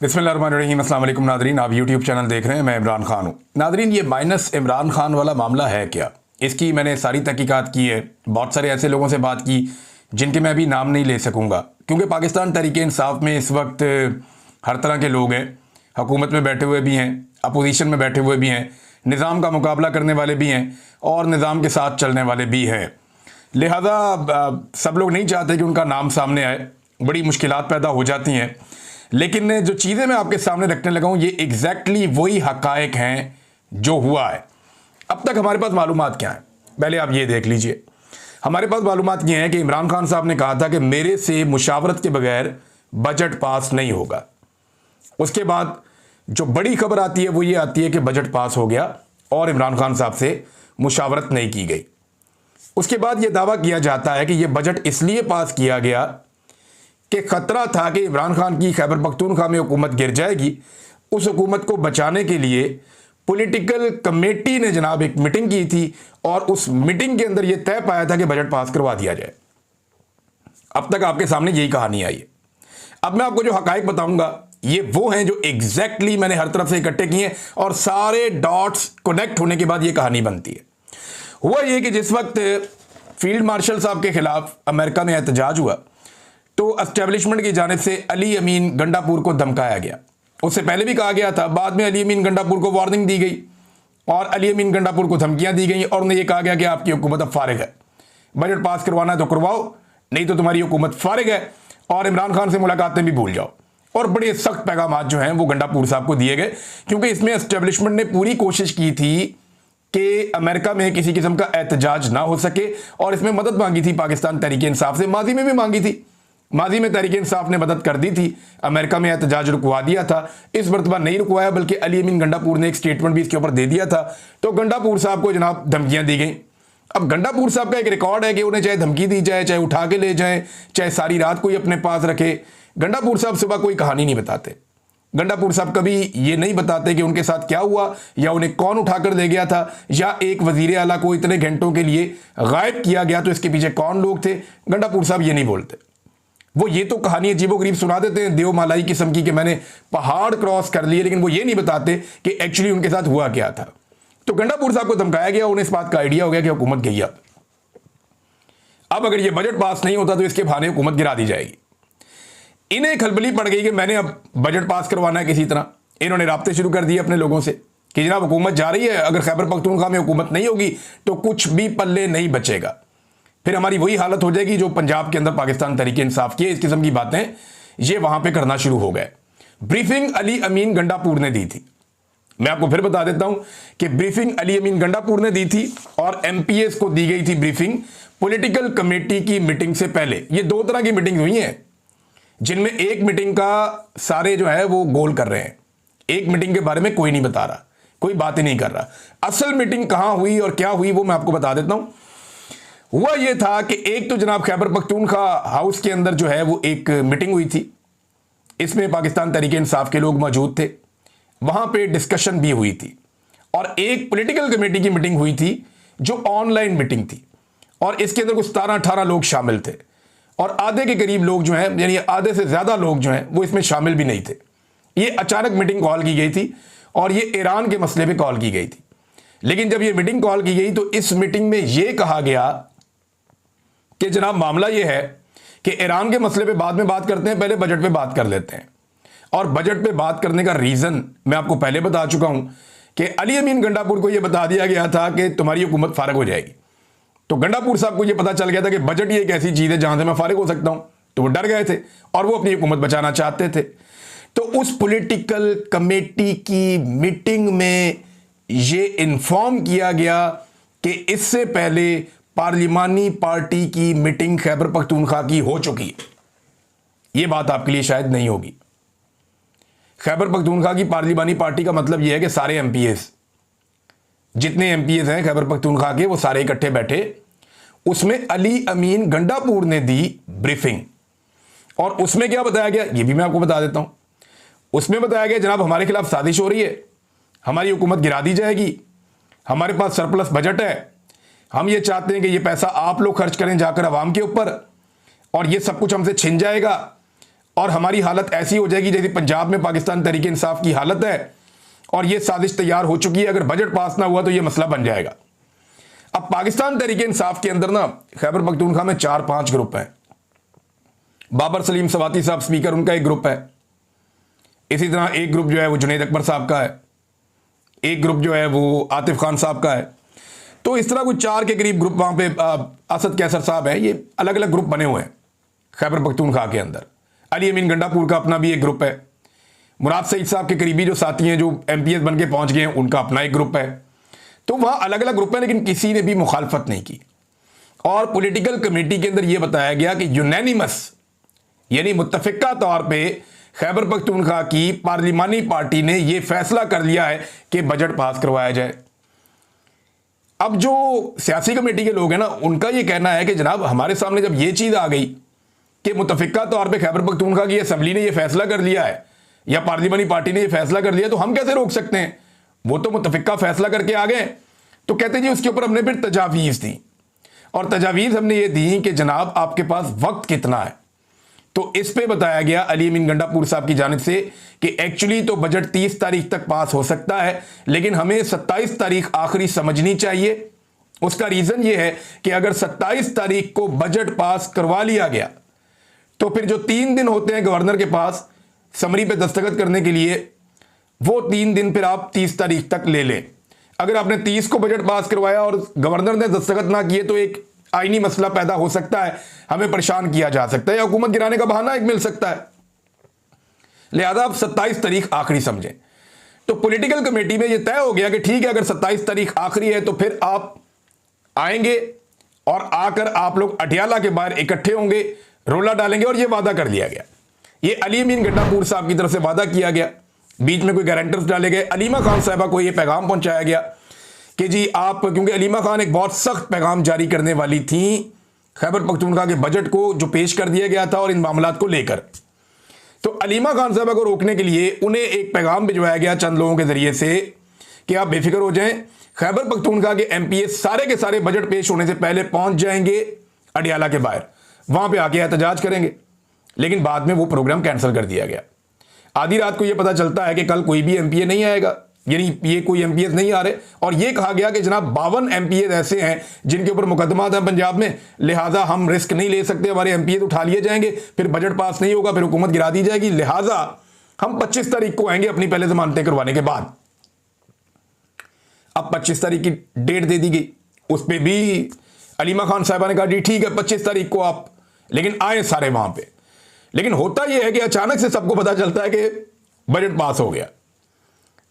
बिस्मिल्लाहिर्रहमानिर्रहीम। अस्सलाम वालेकुम नादरीन, आप यूट्यूब चैनल देख रहे हैं। मैं इमरान खान हूँ। नादरीन, ये माइनस इमरान खान वाला मामला है क्या? इसकी मैंने सारी तहकीकात की है, बहुत सारे ऐसे लोगों से बात की जिनके मैं अभी नाम नहीं ले सकूँगा, क्योंकि पाकिस्तान तहरीक इंसाफ में इस वक्त हर तरह के लोग हैं। हुकूमत में बैठे हुए भी हैं, अपोजिशन में बैठे हुए भी हैं, निज़ाम का मुकाबला करने वाले भी हैं और निज़ाम के साथ चलने वाले भी हैं। लिहाजा सब लोग नहीं चाहते कि उनका नाम सामने आए, बड़ी मुश्किलात पैदा हो जाती हैं। लेकिन जो चीज़ें मैं आपके सामने रखने लगा हूँ, ये एग्जैक्टली वही हकायक हैं जो हुआ है। अब तक हमारे पास मालूमात क्या है, पहले आप ये देख लीजिए। हमारे पास मालूमात ये हैं कि इमरान खान साहब ने कहा था कि मेरे से मुशावरत के बगैर बजट पास नहीं होगा। उसके बाद जो बड़ी खबर आती है वो ये आती है कि बजट पास हो गया और इमरान खान साहब से मुशावरत नहीं की गई। उसके बाद ये दावा किया जाता है कि यह बजट इसलिए पास किया गया कि खतरा था कि इमरान खान की खैबर पख्तूनख्वा में हुकूमत गिर जाएगी। उस हुकूमत को बचाने के लिए पॉलिटिकल कमेटी ने जनाब एक मीटिंग की थी और उस मीटिंग के अंदर यह तय पाया था कि बजट पास करवा दिया जाए। अब तक आपके सामने यही कहानी आई है। अब मैं आपको जो हकायक बताऊंगा ये वो हैं जो एग्जैक्टली मैंने हर तरफ से इकट्ठे किए हैं और सारे डॉट्स कनेक्ट होने के बाद ये कहानी बनती है। हुआ ये कि जिस वक्त फील्ड मार्शल साहब के खिलाफ अमेरिका में एहतजाज हुआ तो एस्टेब्लिशमेंट की जानिब से अली अमीन गंडापुर को धमकाया गया। उससे पहले भी कहा गया था, बाद में अली अमीन गंडापुर को वार्निंग दी गई और अली अमीन गंडापुर को धमकियां दी गई और उन्हें यह कहा गया कि आपकी हुकूमत अब फारिग है, बजट पास करवाना है तो करवाओ, नहीं तो तुम्हारी हुकूमत फारिग है और इमरान खान से मुलाकातें भी भूल जाओ। और बड़े सख्त पैगाम जो हैं वो गंडापुर साहब को दिए गए, क्योंकि इसमें एस्टेब्लिशमेंट ने पूरी कोशिश की थी कि अमेरिका में किसी किस्म का एहतजाज ना हो सके और इसमें मदद मांगी थी पाकिस्तान तहरीक इंसाफ से। माजी में भी मांगी थी, माजी में तहरीक इंसाफ ने मदद कर दी थी, अमेरिका में एहतजाज रुकवा दिया था। इस मरतबा नहीं रुकवाया, बल्कि अली अमीन गंडापुर ने एक स्टेटमेंट भी इसके ऊपर दे दिया था। तो गंडापुर साहब को जनाब धमकियां दी गई। अब गंडापुर साहब का एक रिकॉर्ड है कि उन्हें चाहे धमकी दी जाए, चाहे उठा के ले जाए, चाहे सारी रात कोई अपने पास रखे, गंडापुर साहब सुबह कोई कहानी नहीं बताते। गंडापुर साहब कभी ये नहीं बताते कि उनके साथ क्या हुआ या उन्हें कौन उठाकर ले गया था या एक वजीर आला को इतने घंटों के लिए गायब किया गया तो इसके पीछे कौन लोग थे। गंडापुर साहब ये नहीं बोलते। वो ये तो कहानी अजीबोगरीब सुना देते हैं, देव मालाई किस्म की, कि मैंने पहाड़ क्रॉस कर लिए, लेकिन वो ये नहीं बताते कि एक्चुअली उनके साथ हुआ क्या था। तो गंडापुर साहब को धमकाया गया, उन्हें इस बात का आइडिया हो गया कि हुकूमत गई। अब अगर ये बजट पास नहीं होता तो इसके बहाने हुकूमत गिरा दी जाएगी। इन्हें खलबली पड़ गई कि मैंने अब बजट पास करवाना है किसी तरह। इन्होंने राब्ते शुरू कर दिए अपने लोगों से कि जनाब हुकूमत जा रही है, अगर खैबर पख्तूनख्वा में हुकूमत नहीं होगी तो कुछ भी पल्ले नहीं बचेगा, फिर हमारी वही हालत हो जाएगी जो पंजाब के अंदर पाकिस्तान तहरीक इंसाफ की। इस किस्म की बातें ये वहां पे करना शुरू हो गए। ब्रीफिंग अली अमीन गंडापुर ने दी थी। मैं आपको फिर बता देता हूं कि ब्रीफिंग अली अमीन गंडापुर ने दी थी और एमपीएस को दी गई थी ब्रीफिंग पॉलिटिकल कमेटी की मीटिंग से पहले। ये दो तरह की मीटिंग हुई है, जिनमें एक मीटिंग का सारे जो है वो गोल कर रहे हैं, एक मीटिंग के बारे में कोई नहीं बता रहा, कोई बात ही नहीं कर रहा। असल मीटिंग कहां हुई और क्या हुई वो मैं आपको बता देता हूं। हुआ यह था कि एक तो जनाब खैबर पख्तूनख्वा हाउस के अंदर जो है वो एक मीटिंग हुई थी। इसमें पाकिस्तान तहरीक इंसाफ के लोग मौजूद थे, वहां पे डिस्कशन भी हुई थी और एक पॉलिटिकल कमेटी की मीटिंग हुई थी जो ऑनलाइन मीटिंग थी और इसके अंदर कुछ 17-18 लोग शामिल थे और आधे के करीब लोग जो हैं, यानी आधे से ज्यादा लोग जो हैं वो इसमें शामिल भी नहीं थे। ये अचानक मीटिंग कॉल की गई थी और ये ईरान के मसले पे कॉल की गई थी। लेकिन जब ये मीटिंग कॉल की गई तो इस मीटिंग में यह कहा गया कि जनाब मामला यह है कि ईरान के मसले पे बाद में बात करते हैं, पहले बजट पे बात कर लेते हैं। और बजट पे बात करने का रीजन मैं आपको पहले बता चुका हूं कि अली अमीन गंडापुर को यह बता दिया गया था कि तुम्हारी हुकूमत फारिग हो जाएगी। तो गंडापुर साहब को यह पता चल गया था कि बजट ही एक ऐसी चीज है जहां से मैं फारिग हो सकता हूं, तो वो डर गए थे और वो अपनी हुकूमत बचाना चाहते थे। तो उस पॉलिटिकल कमेटी की मीटिंग में यह इन्फॉर्म किया गया कि इससे पहले पार्लिमानी पार्टी की मीटिंग खैबर पख्तूनख्वा की हो चुकी है। यह बात आपके लिए शायद नहीं होगी। खैबर पख्तूनख्वा की पार्लिमानी पार्टी का मतलब यह है कि सारे एमपीएस, जितने एमपीएस हैं खैबर पख्तूनख्वा के, वो सारे इकट्ठे बैठे। उसमें अली अमीन गंडापुर ने दी ब्रीफिंग और उसमें क्या बताया गया ये भी मैं आपको बता देता हूं। उसमें बताया गया जनाब हमारे खिलाफ साजिश हो रही है, हमारी हुकूमत गिरा दी जाएगी, हमारे पास सरप्लस बजट है, हम ये चाहते हैं कि ये पैसा आप लोग खर्च करें जाकर अवाम के ऊपर और ये सब कुछ हमसे छिन जाएगा और हमारी हालत ऐसी हो जाएगी जैसे पंजाब में पाकिस्तान तहरीक इंसाफ की हालत है, और ये साजिश तैयार हो चुकी है। अगर बजट पास ना हुआ तो ये मसला बन जाएगा। अब पाकिस्तान तहरीक इंसाफ के अंदर ना खैबर पख्तूनख्वा में 4-5 ग्रुप हैं। बाबर सलीम सवाती साहब स्पीकर, उनका एक ग्रुप है। इसी तरह एक ग्रुप जो है वो जुनैद अकबर साहब का है, एक ग्रुप जो है वो आतिफ खान साहब का है। तो इस तरह कुछ 4 के करीब ग्रुप वहाँ पे असद कैसर साहब हैं। ये अलग अलग ग्रुप बने हुए हैं खैबर पख्तूनख्वा के अंदर। अली अमीन गंडापुर का अपना भी एक ग्रुप है। मुराद सईद साहब के करीबी जो साथी हैं जो MPS बन के पहुँच गए हैं, उनका अपना एक ग्रुप है। तो वहाँ अलग अलग ग्रुप हैं, लेकिन किसी ने भी मुखालफत नहीं की। और पॉलिटिकल कमेटी के अंदर यह बताया गया कि यूनैनिमस यानी मुत्तफिका तौर पे खैबर पख्तूनख्वा की पार्लिमानी पार्टी ने यह फैसला कर लिया है कि बजट पास करवाया जाए। अब जो सियासी कमेटी के लोग हैं ना, उनका यह कहना है कि जनाब हमारे सामने जब यह चीज़ आ गई कि मुत्तफिका तौर पे खैबर पख्तूनख्वा की असम्बली ने यह फैसला कर लिया है या पार्लिमानी पार्टी ने यह फैसला कर लिया, तो हम कैसे रोक सकते हैं? वो तो मुत्तफिका फैसला करके आ गए। तो कहते जी उसके ऊपर हमने फिर तजावीज़ दी, और तजावीज़ हमने ये दी कि जनाब आपके पास वक्त कितना है। तो इस पे बताया गया अली अमीन गंडापुर साहब की जानिब से कि एक्चुअली तो बजट 30 तारीख तक पास हो सकता है, लेकिन हमें 27 तारीख आखिरी समझनी चाहिए। उसका रीज़न ये है कि अगर 27 तारीख को बजट पास करवा लिया गया तो फिर जो 3 दिन होते हैं गवर्नर के पास समरी पे दस्तखत करने के लिए, वो 3 दिन फिर आप 30 तारीख तक ले लें। अगर आपने 30 को बजट पास करवाया और गवर्नर ने दस्तखत ना किए तो एक आईनी मसला पैदा हो सकता है, हमें परेशान किया जा सकता है या हुकूमत गिराने का बहाना एक मिल सकता है। लिहाजा आप 27 तारीख आखिरी समझें। तो पॉलिटिकल कमेटी में यह तय हो गया कि ठीक है, अगर 27 तारीख आखिरी है तो फिर आप आएंगे और आकर आप लोग अटियाला के बाहर इकट्ठे होंगे, रोला डालेंगे, और यह वादा कर लिया गया। ये अली अमीन गंडापुर साहब की तरफ से वादा किया गया, बीच में कोई गारंटर्स डाले गए। अलीमा खान साहबा को यह पैगाम पहुंचाया गया कि जी आप, क्योंकि अलीमा खान एक बहुत सख्त पैगाम जारी करने वाली थी खैबर पख्तूनख्वा के बजट को जो पेश कर दिया गया था और इन मामलात को लेकर, तो अलीमा खान साहबा को रोकने के लिए उन्हें एक पैगाम भिजवाया गया चंद लोगों के जरिए से कि आप बेफिक्र हो जाएं, खैबर पख्तूनख्वा के MPS सारे के सारे बजट पेश होने से पहले पहुंच जाएंगे अडियाला के बाहर, वहां पे आके एहतजाज करेंगे। लेकिन बाद में वो प्रोग्राम कैंसिल कर दिया गया। आधी रात को ये पता चलता है कि कल कोई भी MPA नहीं आएगा, यानी ये कोई MPS नहीं आ रहे, और ये कहा गया कि जनाब 52 MPS ऐसे हैं जिनके ऊपर मुकदमात हैं पंजाब में, लिहाजा हम रिस्क नहीं ले सकते, हमारे MPS उठा लिए जाएंगे, फिर बजट पास नहीं होगा, फिर हुकूमत गिरा दी जाएगी, लिहाजा हम 25 तारीख को आएंगे अपनी पहले जमानतें करवाने के बाद। अब 25 तारीख की डेट दे दी गई, उस पर भी अलीमा खान साहबा ने कहा जी ठीक है 25 तारीख को आप, लेकिन आए सारे वहां पे। लेकिन होता यह है कि अचानक से सबको पता चलता है कि बजट पास हो गया,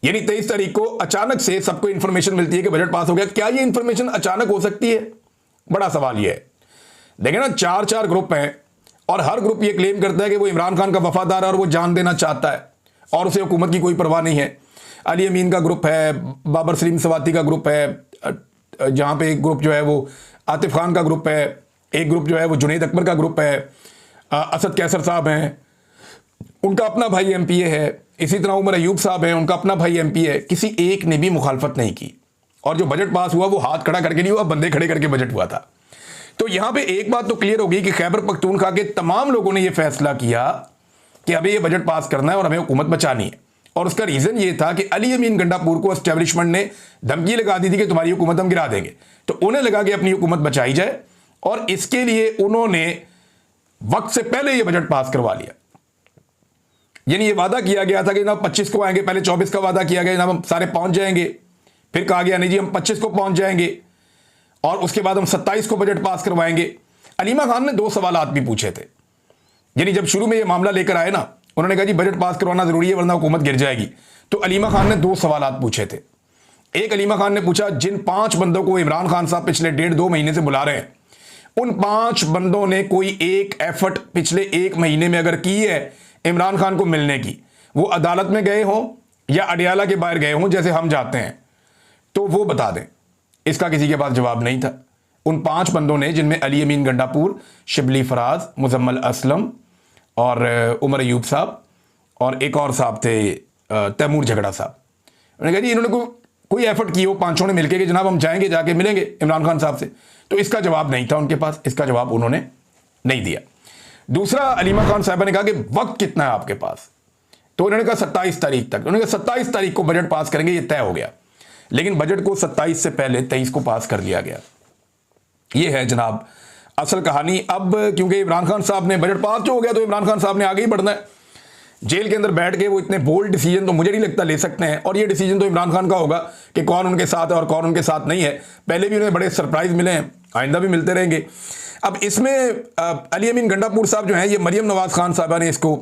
यानी 23 तारीख को अचानक से सबको इंफॉर्मेशन मिलती है कि बजट पास हो गया। क्या ये इंफॉर्मेशन अचानक हो सकती है? बड़ा सवाल यह है। देखें ना, 4 ग्रुप हैं और हर ग्रुप ये क्लेम करता है कि वो इमरान खान का वफादार है और वो जान देना चाहता है और उसे हुकूमत की कोई परवाह नहीं है। अली अमीन का ग्रुप है, बाबर सलीम सवाती का ग्रुप है, जहाँ पे एक ग्रुप जो है वो आतिफ खान का ग्रुप है, एक ग्रुप जो है वो जुनैद अकबर का ग्रुप है, असद कैसर साहब हैं, उनका अपना भाई MPA है, इसी तरह उमर अयूब साहब हैं, उनका अपना भाई MP है। किसी एक ने भी मुखालफत नहीं की, और जो बजट पास हुआ वो हाथ खड़ा करके नहीं हुआ, बंदे खड़े करके बजट हुआ था। तो यहां पे एक बात तो क्लियर होगी कि खैबर पख्तूनख्वा के तमाम लोगों ने यह फैसला किया कि अभी ये बजट पास करना है और हमें हुकूमत बचानी है। और उसका रीजन ये था कि अली अमीन गंडापुर को एस्टेब्लिशमेंट ने धमकी लगा दी थी कि तुम्हारी हुकूमत हम गिरा देंगे, तो उन्हें लगा कि अपनी हुकूमत बचाई जाए, और इसके लिए उन्होंने वक्त से पहले यह बजट पास करवा लिया। यानी ये वादा किया गया था कि जनाब 25 को आएंगे, पहले 24 का वादा किया गया जनाब हम सारे पहुंच जाएंगे, फिर कहा गया नहीं जी हम 25 को पहुंच जाएंगे, और उसके बाद हम 27 को बजट पास करवाएंगे। अलीमा खान ने 2 सवालात भी पूछे थे, यानी जब शुरू में ये मामला लेकर आए ना, उन्होंने कहा जी बजट पास करवाना जरूरी है वरना हुकूमत गिर जाएगी। तो अलीमा खान ने 2 सवालात पूछे थे। एक, अलीमा खान ने पूछा जिन 5 बंदों को इमरान खान साहब पिछले 1.5-2 महीने से बुला रहे हैं, उन 5 बंदों ने कोई एक एफर्ट पिछले 1 महीने में अगर की है इमरान खान को मिलने की, वो अदालत में गए हों या अडियाला के बाहर गए हों जैसे हम जाते हैं, तो वो बता दें। इसका किसी के पास जवाब नहीं था। उन 5 बंदों ने, जिनमें अली अमीन गंडापुर, शिबली फराज, मुजम्मल असलम और उमर अयूब साहब और एक और साहब थे तैमूर झगड़ा साहब, उन्होंने कहा जी इन्होंने कोई एफर्ट की हो 5 ने मिलकर कि जनाब हम जाएंगे, जाके मिलेंगे इमरान खान साहब से, तो इसका जवाब नहीं था उनके पास, इसका जवाब उन्होंने नहीं दिया। दूसरा, अलीमा खान साहबा ने कहा कि वक्त कितना है आपके पास, तो उन्होंने कहा 27 तारीख तक। उन्होंने कहा 27 तारीख को बजट पास करेंगे, ये तय हो गया। लेकिन बजट को 27 से पहले 23 को पास कर लिया गया। ये है जनाब असल कहानी। अब क्योंकि इमरान खान साहब ने बजट पास जो हो गया, तो इमरान खान साहब ने आगे ही बढ़ना है। जेल के अंदर बैठ के वो इतने बोल्ड डिसीजन तो मुझे नहीं लगता ले सकते हैं, और ये डिसीजन तो इमरान खान का होगा कि कौन उनके साथ है और कौन उनके साथ नहीं है। पहले भी उन्हें बड़े सरप्राइज मिले हैं, आइंदा भी मिलते रहेंगे। अब इसमें अली अमीन गंडापुर साहब जो हैं, ये मरियम नवाज खान साहबा ने इसको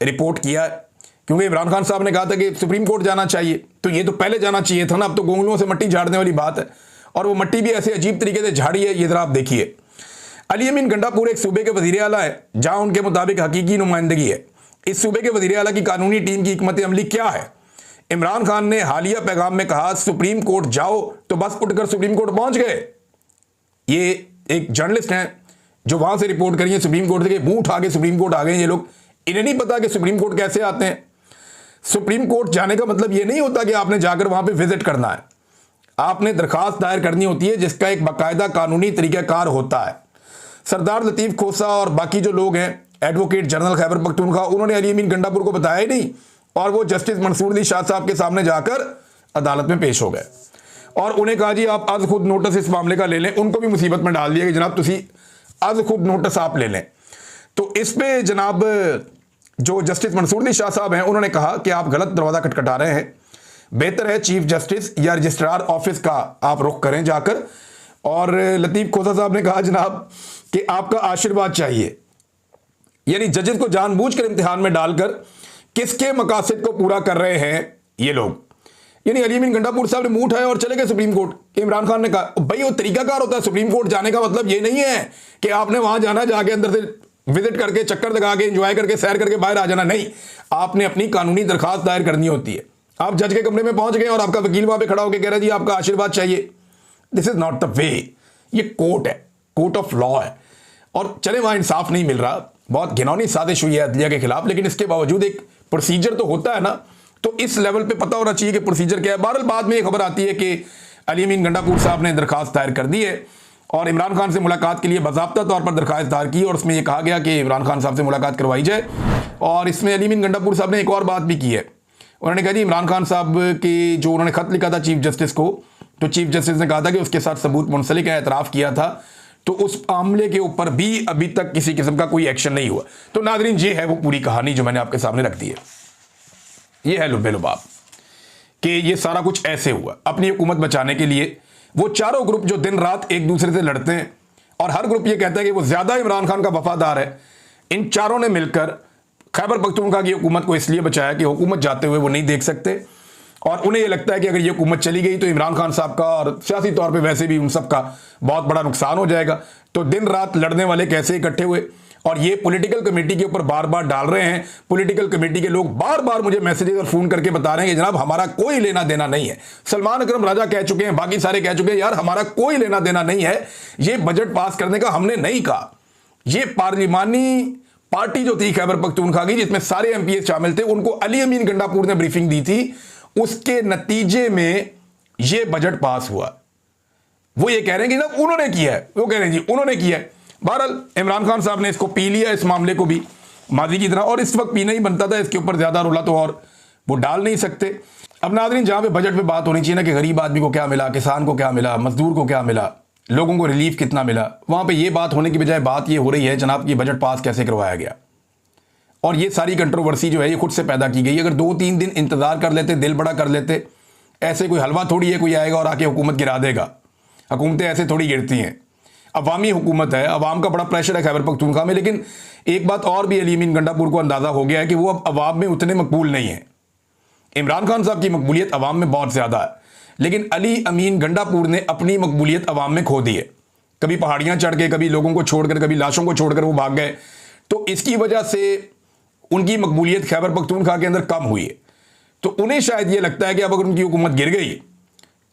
रिपोर्ट किया, क्योंकि इमरान खान साहब ने कहा था कि सुप्रीम कोर्ट जाना चाहिए, तो ये तो पहले जाना चाहिए था ना। अब तो गोंगलुओं से मट्टी झाड़ने वाली बात है, और वो मट्टी भी ऐसे अजीब तरीके से झाड़ी है। ये जरा आप देखिए, अली अमीन गंडापुर एक सूबे के वज़ीर आला है जहां उनके मुताबिक हकीकी नुमाइंदगी है। इस सूबे के वज़ीर आला की कानूनी टीम की हिकमत अमली क्या है? इमरान खान ने हालिया पैगाम में कहा सुप्रीम कोर्ट जाओ, तो बस उठकर सुप्रीम कोर्ट पहुंच गए। ये एक जर्नलिस्ट हैं जो वहां से रिपोर्ट करी है सुप्रीम कोर्ट से, मुंह उठा के सुप्रीम कोर्ट आ गए ये लोग। इन्हें नहीं पता कि सुप्रीम कोर्ट कैसे आते हैं। सुप्रीम कोर्ट जाने का मतलब ये नहीं होता कि आपने जाकर वहां पे विजिट करना है। आपने दरखास्त दायर करनी होती है, जिसका एक बाकायदा कानूनी तरीक़ाकार होता है। सरदार लतीफ़ खोसा और बाकी जो लोग हैं, एडवोकेट जनरल खैबर पख्तूनख्वा, उन्होंने अली अमीन गंडापुर को बताया ही नहीं, और वो जस्टिस मंसूर अली शाह साहब के सामने जाकर अदालत में पेश हो गए और उन्हें कहा जी आप आज खुद नोटिस इस मामले का ले लें। उनको भी मुसीबत में डाल दिया कि जनाब तुसी आज खुद नोटिस आप ले लें। तो इस पे जनाब जो जस्टिस मंसूर अली शाह साहब हैं, उन्होंने कहा कि आप गलत दरवाज़ा खटखटा रहे हैं, बेहतर है चीफ जस्टिस या रजिस्ट्रार ऑफिस का आप रुख करें जाकर। और लतीफ़ खोसा साहब ने कहा जनाब कि आपका आशीर्वाद चाहिए, यानी जजेस को जानबूझकर इम्तिहान में डालकर किसके मकासद को पूरा कर रहे हैं ये लोग। यानी अली अमीन गंडापुर साहब ने मुंह उठाया और चले गए सुप्रीम कोर्ट। इमरान खान ने कहा भाई वो तरीकाकार होता है सुप्रीम कोर्ट जाने का, मतलब ये नहीं है कि आपने वहां जाना, जाके अंदर से विजिट करके चक्कर लगा के एंजॉय करके सैर करके बाहर आ जाना। नहीं, आपने अपनी कानूनी दरखास्त दायर करनी होती है। आप जज के कमरे में पहुंच गए और आपका वकील वहां पे खड़ा होकर कह रहा है जी आपका आशीर्वाद चाहिए। This is not the way. ये कोर्ट है, कोर्ट ऑफ लॉ है, और चले वहां इंसाफ नहीं मिल रहा। बहुत घिनौनी साजिश हुई है अदलिया के खिलाफ, लेकिन इसके बावजूद एक प्रोसीजर तो होता है ना, तो इस लेवल पे पता होना चाहिए कि प्रोसीजर क्या है। बहरहाल बाद में ये खबर आती है कि अली अमीन गंडापुर साहब ने दरखास्त दायर कर दी है और इमरान खान से मुलाकात के लिए बाज़ाब्ता तौर पर दरखास्त दायर की, और उसमें यह कहा गया कि इमरान खान साहब से मुलाकात करवाई जाए। और इसमें अली अमीन गंडापुर साहब ने एक और बात भी की है। उन्होंने कहा जी इमरान खान साहब की जो उन्होंने खत लिखा था चीफ जस्टिस को, तो चीफ जस्टिस ने कहा था कि उसके साथ सबूत मुंसलिक है, एतराफ़ किया था, तो उस मामले के ऊपर भी अभी तक किसी किस्म का कोई एक्शन नहीं हुआ। तो नाज़रीन ये है वो पूरी कहानी जो मैंने आपके सामने रख दी है। ये है लुब्बे लुबाब कि ये सारा कुछ ऐसे हुआ। अपनी हुकूमत बचाने के लिए वो चारों ग्रुप जो दिन रात एक दूसरे से लड़ते हैं, और हर ग्रुप ये कहता है कि वो ज़्यादा इमरान खान का वफादार है, इन चारों ने मिलकर खैबर पख्तूनख्वा की हुकूमत को इसलिए बचाया कि हुकूमत जाते हुए वो नहीं देख सकते, और उन्हें यह लगता है कि अगर ये हुकूमत चली गई तो इमरान खान साहब का और सियासी तौर पे वैसे भी उन सब का बहुत बड़ा नुकसान हो जाएगा। तो दिन रात लड़ने वाले कैसे इकट्ठे हुए, और ये पॉलिटिकल कमेटी के ऊपर बार बार डाल रहे हैं। पॉलिटिकल कमेटी के लोग बार बार मुझे मैसेजेस और फ़ोन करके बता रहे हैं कि जनाब हमारा कोई लेना देना नहीं है। सलमान अकरम राजा कह चुके हैं, बाकी सारे कह चुके हैं, यार हमारा कोई लेना देना नहीं है, ये बजट पास करने का हमने नहीं कहा। ये पार्लिमानी पार्टी जो थी खैबर पख्तूनख्वा की, जिसमें सारे MPs शामिल थे, उनको अली अमीन गंडापुर ने ब्रीफिंग दी थी, उसके नतीजे में ये बजट पास हुआ। वो ये कह रहे हैं कि ना उन्होंने किया है, वो कह रहे हैं जी उन्होंने किया है। बहरहाल इमरान खान साहब ने इसको पी लिया, इस मामले को भी माजी की तरह, और इस वक्त पीना ही बनता था, इसके ऊपर ज़्यादा रोला तो और वो डाल नहीं सकते। अब नाज़रीन जहाँ पे बजट पे बात होनी चाहिए ना कि गरीब आदमी को क्या मिला, किसान को क्या मिला, मजदूर को क्या मिला, लोगों को रिलीफ कितना मिला, वहाँ पे ये बात होने की बजाय बात ये हो रही है जनाब कि बजट पास कैसे करवाया गया। और ये सारी कंट्रोवर्सी जो है ये खुद से पैदा की गई। अगर 2-3 दिन इंतज़ार कर लेते, दिल बड़ा कर लेते, ऐसे कोई हलवा थोड़ी है कोई आएगा और आके हुकूमत गिरा देगा। हुकूमतें ऐसे थोड़ी गिरती हैं, अवामी हुकूमत है, अवाम का बड़ा प्रेशर है खैबर पख्तूनख्वा में। लेकिन एक बात और भी अली अमीन गंडापुर को अंदाज़ा हो गया है कि वो अब अवाम में उतने मकबूल नहीं है। इमरान खान साहब की मकबूलियत अवाम में बहुत ज़्यादा है, लेकिन अली अमीन गंडापुर ने अपनी मकबूलियत अवाम में खो दी है। कभी पहाड़ियाँ चढ़ के, कभी लोगों को छोड़कर, कभी लाशों को छोड़कर वो भाग गए। तो इसकी वजह से उनकी मकबूलियत खैबर पख्तूनख्वा के अंदर कम हुई है। तो उन्हें शायद ये लगता है कि अब अगर उनकी हुकूमत गिर गई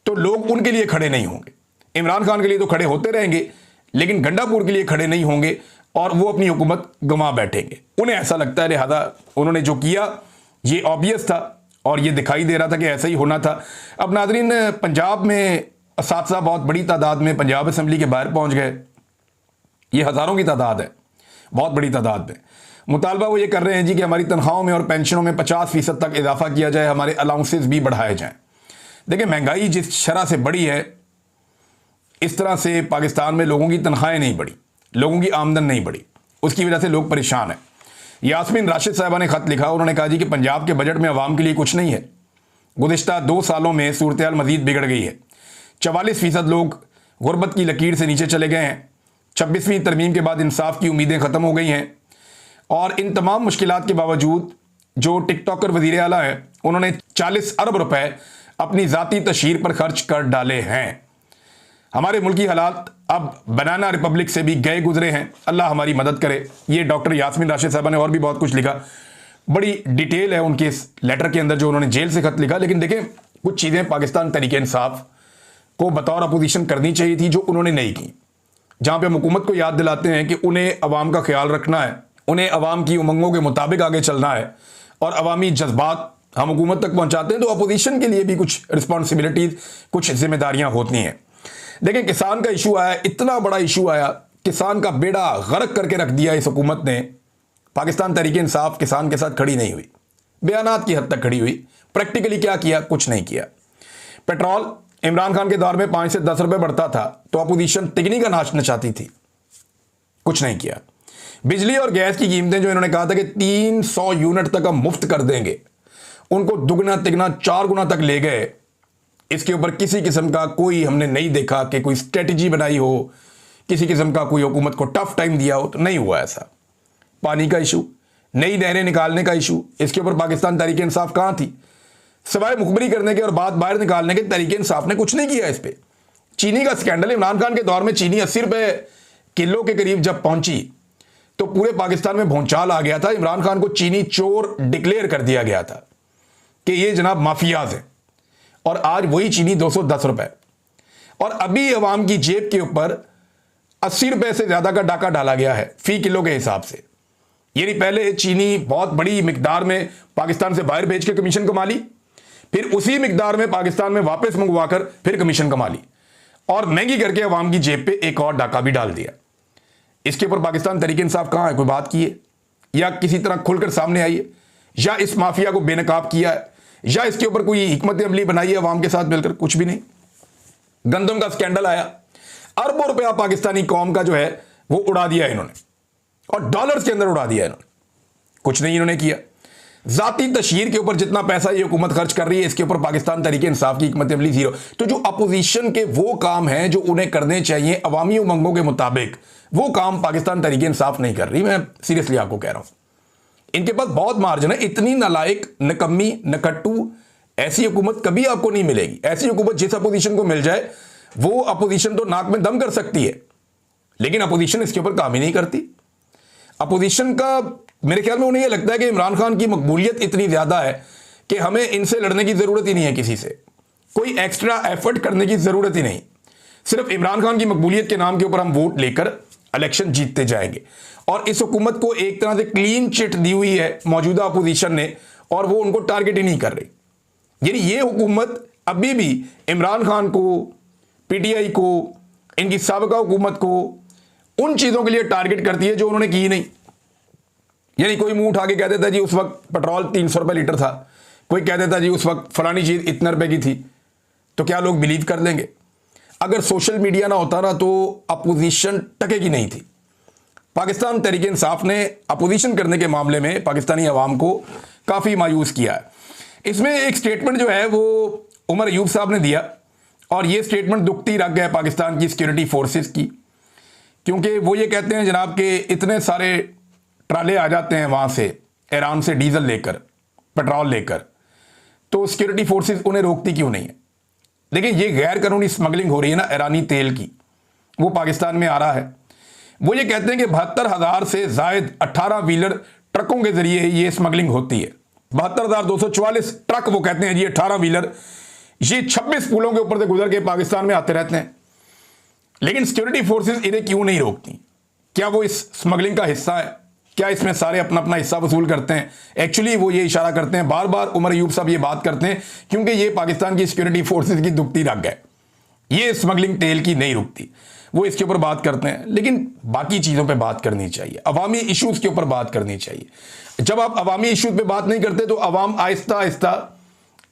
तो लोग उनके लिए खड़े नहीं होंगे। इमरान खान के लिए तो खड़े होते रहेंगे, लेकिन गंडापुर के लिए खड़े नहीं होंगे और वो अपनी हुकूमत गंवा बैठेंगे। उन्हें ऐसा लगता है, लिहाजा उन्होंने जो किया ये ऑब्वियस था और ये दिखाई दे रहा था कि ऐसा ही होना था। अब नाज़रीन पंजाब में असातिज़ा बहुत बड़ी तादाद में पंजाब असम्बली के बाहर पहुंच गए। ये हज़ारों की तादाद है, बहुत बड़ी तादाद में। मुतालबा वो ये कर रहे हैं जी कि हमारी तनख्वाहों में और पेंशनों में 50% तक इजाफा किया जाए, हमारे अलाउंसेस भी बढ़ाए जाएं। देखिए, महंगाई जिस शरह से बढ़ी है, इस तरह से पाकिस्तान में लोगों की तनख्वाहें नहीं बढ़ी, लोगों की आमदन नहीं बढ़ी, उसकी वजह से लोग परेशान हैं। यास्मीन राशिद साहबा ने खत लिखा, उन्होंने कहा जी कि पंजाब के बजट में आवाम के लिए कुछ नहीं है। गुज़िश्ता 2 सालों में सूरत हाल मजीद बिगड़ गई है। 44% लोग गुर्बत की लकीर से नीचे चले गए हैं। 26वीं तरमीम के बाद इंसाफ की उम्मीदें ख़त्म हो गई हैं। और इन तमाम मुश्किलात के बावजूद जो टिकटॉकर वज़ीर आला हैं, उन्होंने 40 अरब रुपए अपनी ज़ाती तशहीर पर खर्च कर डाले हैं। हमारे मुल्की हालात अब बनाना रिपब्लिक से भी गए गुजरे हैं, अल्लाह हमारी मदद करे। ये डॉक्टर यास्मीन राशिद साहबा ने और भी बहुत कुछ लिखा, बड़ी डिटेल है उनके इस लेटर के अंदर जो उन्होंने जेल से खत लिखा। लेकिन देखें, कुछ चीज़ें पाकिस्तान तहरीक इंसाफ को बतौर अपोजिशन करनी चाहिए थी जो उन्होंने नहीं की। जहाँ पे हम हुकूमत को याद दिलाते हैं कि उन्हें अवाम का ख्याल रखना है, उन्हें अवाम की उमंगों के मुताबिक आगे चलना है और अवामी जज्बात हम हुकूमत तक पहुँचाते हैं, तो अपोजिशन के लिए भी कुछ रिस्पॉन्सिबिलिटीज़, कुछ जिम्मेदारियाँ होती हैं। देखिए, किसान का इशू आया, इतना बड़ा इशू आया, किसान का बेड़ा गर्क करके रख दिया इस हुकूमत ने। पाकिस्तान तहरीक इंसाफ किसान के साथ खड़ी नहीं हुई, बयानात की हद तक खड़ी हुई, प्रैक्टिकली क्या किया? कुछ नहीं किया। पेट्रोल इमरान खान के दौर में 5 से 10 रुपए बढ़ता था तो अपोजिशन तिगनी का नाच नचाती थी, कुछ नहीं किया। बिजली और गैस की कीमतें जो इन्होंने कहा था कि 300 यूनिट तक हम मुफ्त कर देंगे, उनको दुगना तिगना 4 गुना तक ले गए। इसके ऊपर किसी किस्म का कोई हमने नहीं देखा कि कोई स्ट्रेटजी बनाई हो, किसी किस्म का कोई हुकूमत को टफ टाइम दिया हो, तो नहीं हुआ ऐसा। पानी का इशू, नई नहरें निकालने का इशू, इसके ऊपर पाकिस्तान तहरीक इंसाफ कहाँ थी? सवाए मुखबरी करने के और बात बाहर निकालने के तहरीक इंसाफ ने कुछ नहीं किया इस पे। चीनी का स्कैंडल, इमरान खान के दौर में चीनी 80 रुपए किलो के करीब जब पहुंची तो पूरे पाकिस्तान में भौचाल आ गया था। इमरान खान को चीनी चोर डिक्लेयर कर दिया गया था कि ये जनाब माफियाज हैं। और आज वही चीनी 210 रुपए, और अभी अवाम की जेब के ऊपर 80 रुपए से ज्यादा का डाका डाला गया है फी किलो के हिसाब से। यानी पहले चीनी बहुत बड़ी मिकदार में पाकिस्तान से बाहर भेज के कमीशन कमा ली, फिर उसी मिकदार में पाकिस्तान में वापस मंगवाकर फिर कमीशन कमा ली, और महंगी करके अवाम की जेब पे एक और डाका भी डाल दिया। इसके ऊपर पाकिस्तान तहरीक इंसाफ कहां है? कोई बात की है या किसी तरह खुलकर सामने आई है, या इस माफिया को बेनकाब किया है, या इसके ऊपर कोई हिकमत अमली बनाई है अवाम के साथ मिलकर? कुछ भी नहीं। गंदम का स्कैंडल आया, अरबों रुपया पाकिस्तानी कौम का जो है वो उड़ा दिया इन्होंने, और डॉलर्स के अंदर उड़ा दिया इन्होंने, कुछ नहीं इन्होंने किया। जाती तशहीर के ऊपर जितना पैसा ये हुकूमत खर्च कर रही है, इसके ऊपर पाकिस्तान तहरीक इंसाफ की हिकमत अमली जीरो। तो जो अपोजिशन के वो काम हैं जो उन्हें करने चाहिए अवामी उमंगों के मुताबिक, वो काम पाकिस्तान तहरीक इंसाफ नहीं कर रही। मैं सीरियसली आपको कह रहा हूं, इनके पास बहुत मार्जिन है। इतनी नालायक, नकम्मी, नकट्टू ऐसी हुकूमत कभी आपको नहीं मिलेगी। ऐसी हुकूमत जिस अपोजिशन को मिल जाए वो अपोजिशन तो नाक में दम कर सकती है, लेकिन अपोजिशन इसके ऊपर काम ही नहीं करती। अपोजिशन का मेरे ख्याल में उन्हें यह लगता है कि इमरान खान की मकबूलियत इतनी ज्यादा है कि हमें इनसे लड़ने की जरूरत ही नहीं है, किसी से कोई एक्स्ट्रा एफर्ट करने की जरूरत ही नहीं। सिर्फ इमरान खान की मकबूलियत के नाम के ऊपर हम वोट लेकर इलेक्शन जीतते जाएंगे। और इस हुकूमत को एक तरह से क्लीन चिट दी हुई है मौजूदा अपोजिशन ने, और वो उनको टारगेट ही नहीं कर रही। यानी ये हुकूमत अभी भी इमरान खान को, पीटीआई को, इनकी साबिका हुकूमत को उन चीजों के लिए टारगेट करती है जो उन्होंने की नहीं। यानी कोई मुंह उठा के कह देता जी उस वक्त पेट्रोल 300 रुपए लीटर था, कोई कह देता जी उस वक्त फलानी चीज इतने रुपए की थी, तो क्या लोग बिलीव कर लेंगे? अगर सोशल मीडिया ना होता ना तो अपोजिशन टकेगी नहीं थी। पाकिस्तान तहरीक इंसाफ ने अपोजिशन करने के मामले में पाकिस्तानी अवाम को काफ़ी मायूस किया है। इसमें एक स्टेटमेंट जो है वो उमर अयूब साहब ने दिया, और ये स्टेटमेंट दुखती रख गया पाकिस्तान की सिक्योरिटी फोर्सेस की, क्योंकि वो ये कहते हैं जनाब कि इतने सारे ट्राले आ जाते हैं वहाँ से ईरान से डीजल लेकर, पेट्रोल लेकर, तो सिक्योरिटी फोर्सेस उन्हें रोकती क्यों नहीं है? देखिए, ये गैर कानूनी स्मगलिंग हो रही है ना ईरानी तेल की, वो पाकिस्तान में आ रहा है। वो ये कहते हैं कि 72,000 से जायद 18 व्हीलर ट्रकों के जरिए ये स्मगलिंग होती है। 72,244 ट्रक, वो कहते हैं जी 18 व्हीलर, ये 26 पुलों के ऊपर से गुजर के पाकिस्तान में आते रहते हैं। लेकिन सिक्योरिटी फोर्सेस इन्हें क्यों नहीं रोकती? क्या वो इस स्मगलिंग का हिस्सा है? क्या इसमें सारे अपना अपना हिस्सा वसूल करते हैं? एक्चुअली वो ये इशारा करते हैं, बार बार उमर अयूब साहब ये बात करते हैं, क्योंकि ये पाकिस्तान की सिक्योरिटी फोर्सेस की दुखती रख गए, ये स्मगलिंग तेल की नहीं रुकती। वो इसके ऊपर बात करते हैं, लेकिन बाकी चीज़ों पे बात करनी चाहिए, अवामी इश्यूज के ऊपर बात करनी चाहिए। जब आप अवामी इश्यूज पे बात नहीं करते तो अवाम आहिस्ता आहिस्ता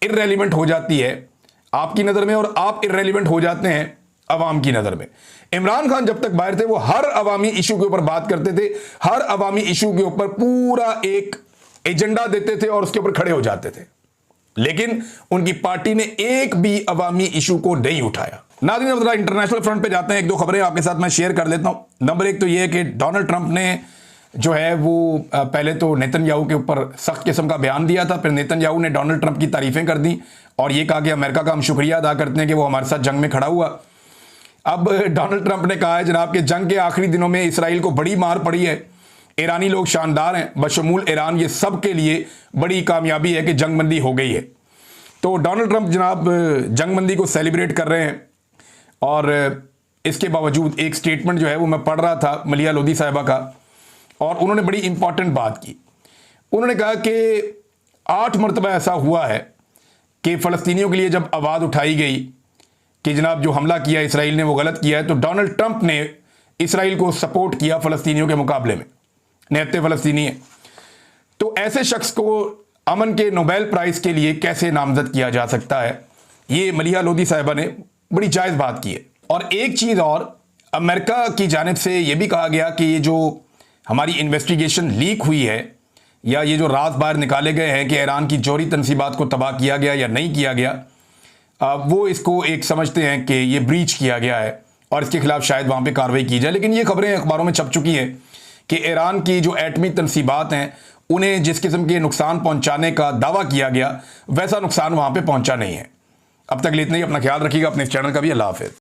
इर्रेलिवेंट हो जाती है आपकी नज़र में, और आप इर्रेलिवेंट हो जाते हैं अवाम की नज़र में। इमरान खान जब तक बाहर थे वो हर अवामी इशू के ऊपर बात करते थे, हर अवामी इशू के ऊपर पूरा एक एजेंडा देते थे और उसके ऊपर खड़े हो जाते थे, लेकिन उनकी पार्टी ने एक भी अवामी इशू को नहीं उठाया। नाज़रीन, अब इंटरनेशनल फ्रंट पे जाते हैं, एक दो खबरें आपके साथ मैं शेयर कर देता हूं। नंबर एक तो यह है कि डोनाल्ड ट्रंप ने जो है वो पहले तो नेतन्याहू के ऊपर सख्त किस्म का बयान दिया था, फिर नेतन्याहू ने डोनाल्ड ट्रंप की तारीफें कर दी और ये कहा कि अमेरिका का हम शुक्रिया अदा करते हैं कि वो हमारे साथ जंग में खड़ा हुआ। अब डोनाल्ड ट्रंप ने कहा है जनाब कि जंग के आखिरी दिनों में इसराइल को बड़ी मार पड़ी है, ईरानी लोग शानदार हैं, बशमूल ईरान, ये सब के लिए बड़ी कामयाबी है कि जंगबंदी हो गई है। तो डोनाल्ड ट्रंप जनाब जंगबंदी को सेलिब्रेट कर रहे हैं, और इसके बावजूद एक स्टेटमेंट जो है वो मैं पढ़ रहा था मलिया लोधी साहिबा का, और उन्होंने बड़ी इंपॉर्टेंट बात की। उन्होंने कहा कि 8 मरतबा ऐसा हुआ है कि फ़लस्तीनियों के लिए जब आवाज़ उठाई गई कि जनाब जो हमला किया इसराइल ने वो गलत किया है, तो डोनाल्ड ट्रंप ने इसराइल को सपोर्ट किया फ़लस्तीनियों के मुकाबले में, निहत्ते फ़लस्तीनी है। तो ऐसे शख्स को अमन के नोबेल प्राइज़ के लिए कैसे नामजद किया जा सकता है, ये मलिया लोधी साहिबा ने बड़ी जायज़ बात की है। और एक चीज़ और, अमेरिका की जानिब से ये भी कहा गया कि ये जो हमारी इन्वेस्टिगेशन लीक हुई है, या ये जो राज बाहर निकाले गए हैं कि ईरान की जौहरी तनसीबात को तबाह किया गया या नहीं किया गया, वो इसको एक समझते हैं कि ये ब्रीच किया गया है और इसके खिलाफ शायद वहाँ पे कार्रवाई की जाए। लेकिन ये खबरें अखबारों में छप चुकी हैं कि ईरान की जो एटमी तनसीबात हैं उन्हें जिस किस्म के नुकसान पहुँचाने का दावा किया गया वैसा नुकसान वहाँ पर पहुँचा नहीं है। अब तक इतना ही, अपना ख्याल रखिएगा, अपने इस चैनल का भी। अल्लाह हाफ़िज़।